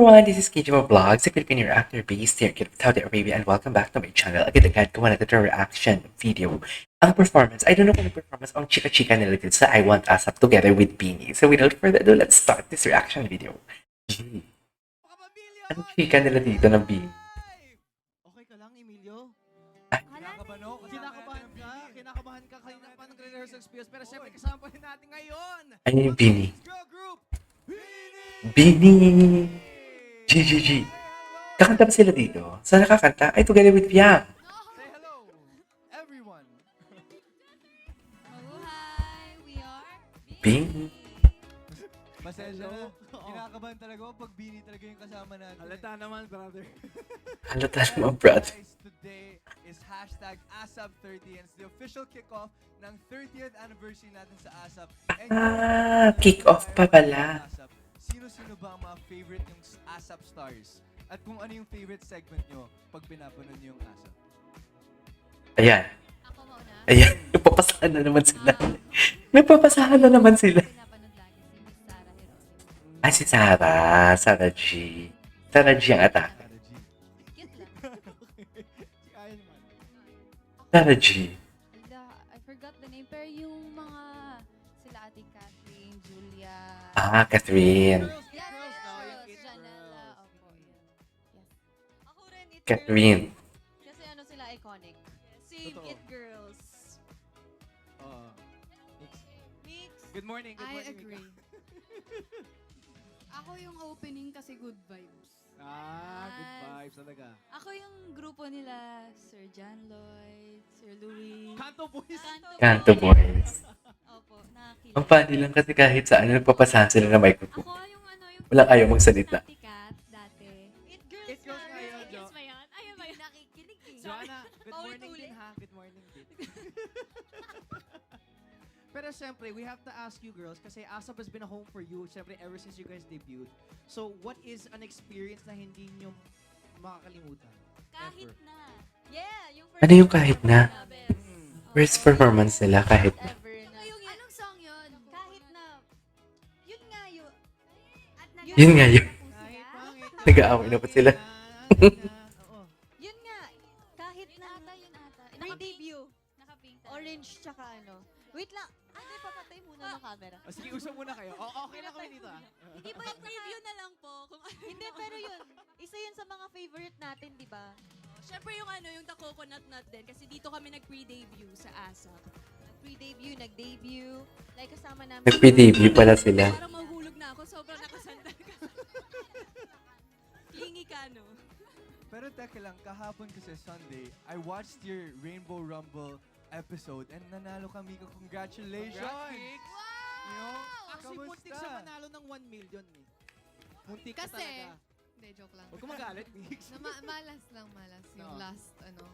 everyone, this is KJMO Vlogs, a Filipino reactor based here in Saudi Arabia, and welcome back to my channel. Agad-agad gawa natin ito reaction video. Ang performance, I don't know kung ang performance ang chika-chika nila dito sa I Want Us Up together with Beanie. So without further ado, let's start this reaction video. Anong chika nila dito ng Beanie? Okay ka lang, Emilio? Ay. Kinakabahan ka kanina pa nagre-rehearse ng spears, pero syempre kasama pa rin natin ngayon. Ay, yung Beanie. Girl group, Beanie! GGG. Kakanta ba sila dito? Saan nakakanta? Ay, together with Piang. Say hello, everyone. Mabuhay! We are Beanie. Pasensya na. Oo. Kinakabahan talaga ako pag Beanie talaga yung kasama natin. Halata naman, brother. Halata naman, brother. Guys, today is hashtag ASAP30 and it's the official kickoff ng 30th anniversary natin sa ASAP. Kick-off pa pala. ASAP. Sino-sino ba ang mga favorite yung ASAP stars? At kung ano yung favorite segment nyo pag pinapanood nyo yung ASAP? Ayan. ako mauna. Ayan. Napapasahan na naman sila. Napapasahan na naman sila. Pinapanood lagi si Miss Sarah Heron. Ah, si Sarah. Sarah G. Sarah G ang atake. Sarah G. Cute lang. Si Ayan man. Sarah G. I forgot the name, pero yung mga sila Ate Catherine, Julia. Ah, Catherine. Girls, girls now, yung it Janela. girls. Opo, yun. Yes. Ako rin, It Catherine. Girls. Kasi ano sila, iconic. Same Totoo. It Girls. Mix. Good morning, good I morning. agree. Ako yung opening kasi good vibes. Good vibes talaga. Ako yung grupo nila, Sir John Lloyd, Sir Louis. Kanto boys. Canto Boys. Opo, nakakilala. Ang funny lang kasi kahit saan nagpapasahan sila ng microphone. Ako yung ano, yung Walang ayaw magsalita. Cat dati. It Girls, It Girls nga ngayon, It Jo. Girls ba yun? Ayun ba yun? Nakikinig eh. Joanna, good morning Paulit-ulit. din ha. Good morning din. Pero syempre, we have to ask you girls kasi ASAP has been a home for you syempre ever since you guys debuted. So, what is an experience na hindi nyo makakalimutan? Kahit Ever. na. Yeah, yung Ano yung kahit na? namin. First performance nila kahit na. Ever na. Anong song yun? Kahit na. Yun nga yun. At Yun nga yun. Kahit pangit. Nag-aaway na pa sila. Oo. Yun nga. Kahit na. Yun ata. Pre-debut. Naka-pink. Orange tsaka ano. Wait lang. Ano, papatay muna ng camera. Oh, sige, usap muna kayo. Okay lang kami dito ah. Hindi ba yung preview na lang po? Hindi, pero yun. Isa yun sa mga favorite natin, di ba? Siyempre yung ano, yung The Coconut Nut din. Kasi dito kami nag-pre-debut sa ASAP. Pre-debut, nag-debut. Like, kasama namin. Nag-pre-debut pala sila. Parang mahulog na ako. Sobrang nakasandal ka. Lingi ka, no? Pero teka lang, kahapon kasi Sunday, I watched your Rainbow Rumble episode and nanalo kami ka. Congratulations! Congrats, Mix. You know, Actually, muntik kamusta? siya manalo ng 1 million eh. Muntik ka Kasi, talaga. hindi, joke lang. Huwag ka magalit, Mix. Malas lang, malas. Yung Oo. last, ano.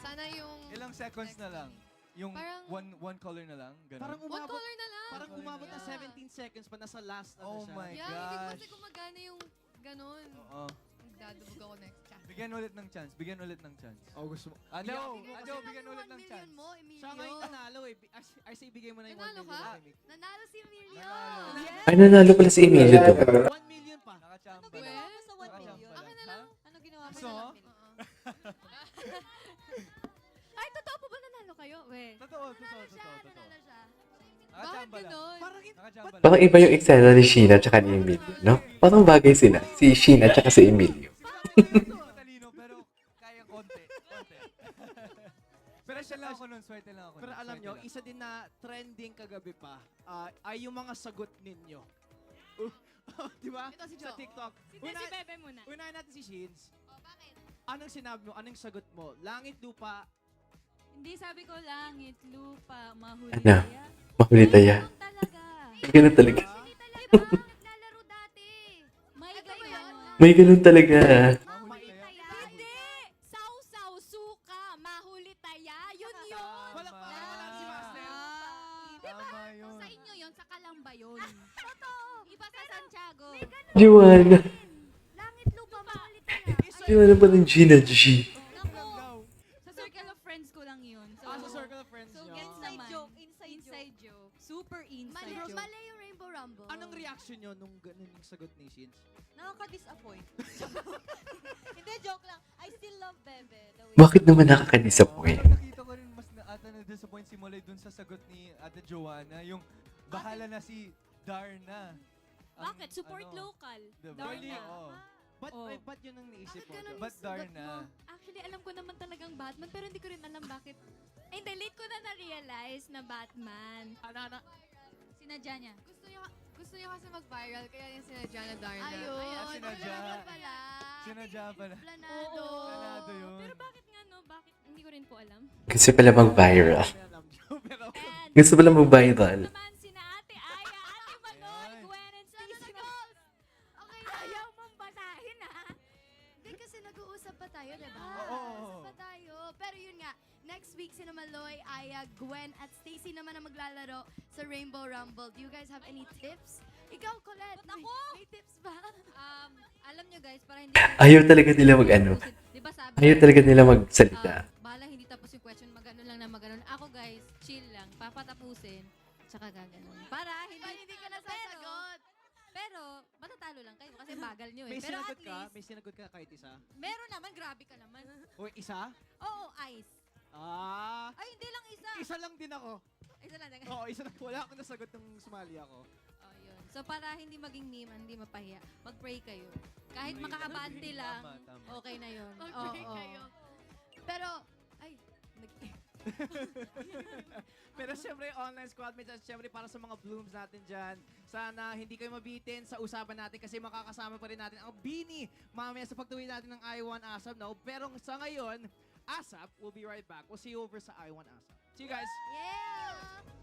Sana yung... Ilang seconds na lang? Yung Parang- one color na lang? Ganun? Parang One umabot, color na lang. parang umabot na Yeah. 17 seconds pa nasa last Oh siya. my Yeah, hindi ko kasi gosh. gumagana yung ganun. Oo. Nagdadabog ako next chat. Bigyan ulit ng chance. Bigyan ulit ng chance. Oh, gusto mo. Ano? Bigyan- Ano? Bigyan ulit ng chance. mo, Emilio. Siya ngayon nanalo eh. I say bigay mo na yung 1 Nanalo million. ka? kay Mix. Nanalo si Emilio. Nanalo. Yes. Ay, nanalo pala si Emilio doon. 1 million pa. Ano Nakachamba. ginawa mo sa 1 Nakachamba million? lang. Akin na lang. Ano ginawa mo So? sa 1 million? Ay, totoo pa ba nanalo kayo? We. Totoo, totoo, totoo. Nanalo siya. Nakachamba Bakit lang. ganun? Parang Nakachamba lang. Parang iba yung eksena ni Sheena tsaka ni Emilio, no? Parang bagay sila. Si Sheena tsaka si Emilio. Matalino, pero kaya konti. Konti. Pero siya lang ako nun. Swerte lang ako nun. Pero alam swerte nyo, lang. isa din na trending kagabi pa ay yung mga sagot ninyo. Di ba? Ito si Sa Jo. TikTok. Si Bebe muna. Unahin natin si Sheens. Oh, bakit? Anong sinabi mo? Anong sagot mo? Langit, lupa. Hindi sabi ko langit, lupa, mahuli Ano? kaya. Mahuli tayo. Ganun talaga. Ganun talaga. Hindi talaga. Naglalaro dati. May Ito ba yun? May ganun talaga. Mahuli kaya? Hindi! Sausaw, suka, mahuli taya. Yun yun! Wala pa. Wala si Master. Tama yun. Sa inyo yon sa Kalamba yun. Totoo. Iba sa Santiago. Joanna. Langit lupa mahuli tayo. Joanna pa ng Gina G. Naku. Daw. Sa circle of friends ko lang yun. So, Sa circle of friends So, nyo. gets Inside naman. joke, inside joke. Super inside Mali, joke. mali yung Rainbow Rumble. Anong reaction nyo nung ganun yung sagot ni Shins? Nakaka-disappoint. Hindi, joke lang. I still love Bebe. The way Bakit naman nakaka-disappoint? Pero nakita ko rin mas na-disappoint si Molay dun sa sagot ni Ate Joanna. Yung bahala na si Darna. Ang, Bakit? Support ano, local. diba? Darna. Oo. Ba't, Oh. ba't yun ang naisip Bakit mo? ganun Ba't yung sagot Darna? mo? Actually, alam ko naman talagang Batman, pero hindi ko rin alam bakit. Ay, hindi, late ko na na-realize na Batman. Ana. Sinadya niya. Gusto niyo kasi mag-viral, kaya yung sila Jana Darna. Ayun. Ah, sinadya. Wala pala. Sinadya pala. Planado. Planado yun. Pero bakit nga, no? Bakit? Hindi ko rin po alam. Gusto pala mag-viral. May alam nyo, pero... And, Gusto pala mag-viral. naman sina Ate Aya, Ate Manoy, Ayan. Gwen, and Stacey. Okay, Ayaw mong basahin, ha? Hindi kasi nag-uusap pa tayo, di ba? Oo. Nag-uusap pa tayo. Pero yun nga, next week sina Maloy, Aya, Gwen, at Stacy naman ang maglalaro sa Rainbow Rumble. Do you guys have any tips? Ikaw, Colette, Ba't ako? may tips ba? Alam nyo guys, para hindi... Ayaw talaga nila mag-ano. Di ba sabi? Ayaw talaga nila magsalita. Bala hindi tapos yung question, magano lang na magano. Ako guys, chill lang, papatapusin, tsaka gaganon. Para hindi... Ay, hindi ka nasasagot. Pero, matatalo lang kayo kasi bagal nyo eh. May Pero sinagot at ka? least, May sinagot ka kahit isa? meron naman, grabe ka naman. O isa? Oo, ice. Ah, Ay, hindi lang isa. isa lang din ako. Isa lang. Oo, isa lang. Wala akong nasagot nung sumali ako. Oh, yun. So, para hindi maging meme, hindi mapahiya, mag-pray kayo. Kahit Pray. makakabante lang, Tama, tama. okay na yun. Mag-pray Oo. kayo. Pero, ay, Pero syempre, online squad mates at syempre para sa mga blooms natin dyan, sana hindi kayo mabitin sa usapan natin kasi makakasama pa rin natin ang Bini mamaya sa pagtuloy natin ng I1 ASAP. No? Pero sa ngayon, ASAP, we'll be right back. We'll see you over sa I1 ASAP. See you guys! yeah!